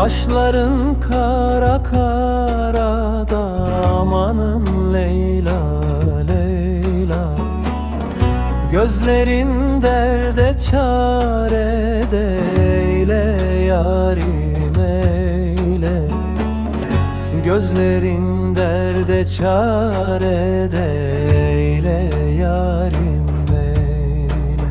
Kaşların kara kara da amanın Leyla Leyla. Gözlerin derde çare de eyle yarim eyle. Gözlerin derde çare de eyle yarim eyle.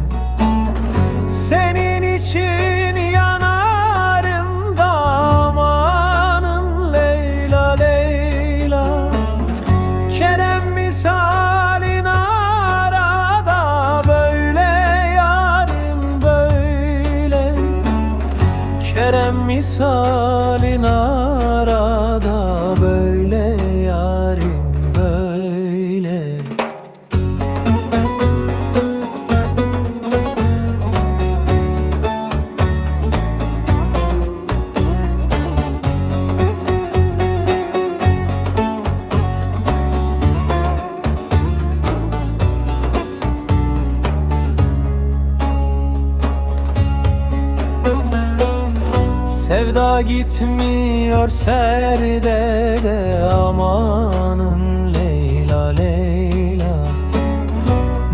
Senin için yanarım da amanın Leyla Leyla. Kerem misalin arada böyle yarim böyle. Kerem misalin arada böyle yarim böyle. Sevda gitmiyor serde de amanın Leyla Leyla.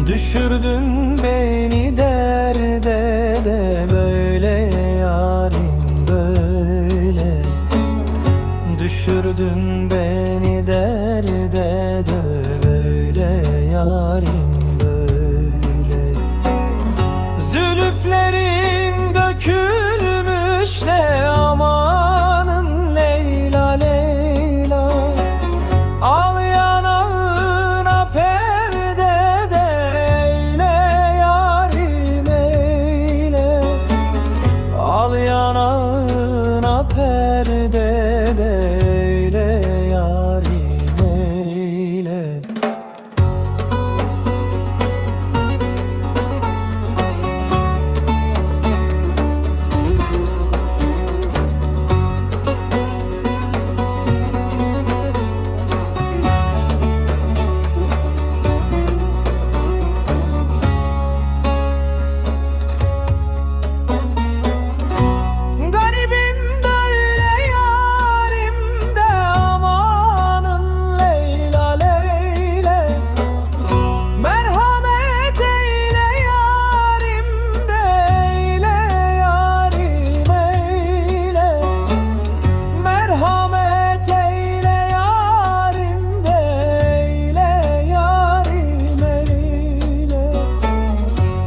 Düşürdün beni derde de böyle yarim böyle. Düşürdün beni derde de böyle yarim böyle. Zülüflerin dökülmüş de amanın Leyla Leyla. Al yanağına perde de eyle yarim eyle. Al yanağına perde de eyle yarim eyle.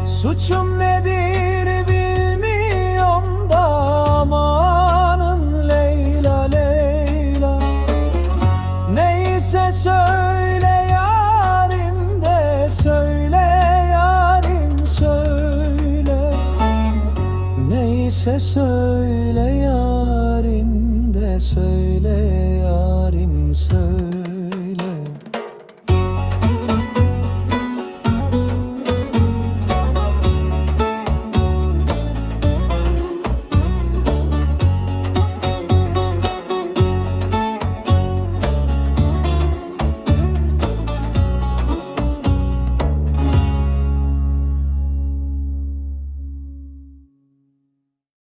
Suçum nedir bilmiyorum da amanın Leyla Leyla. Neyse söyle yarim de söyle yarim söyle. Neyse söyle.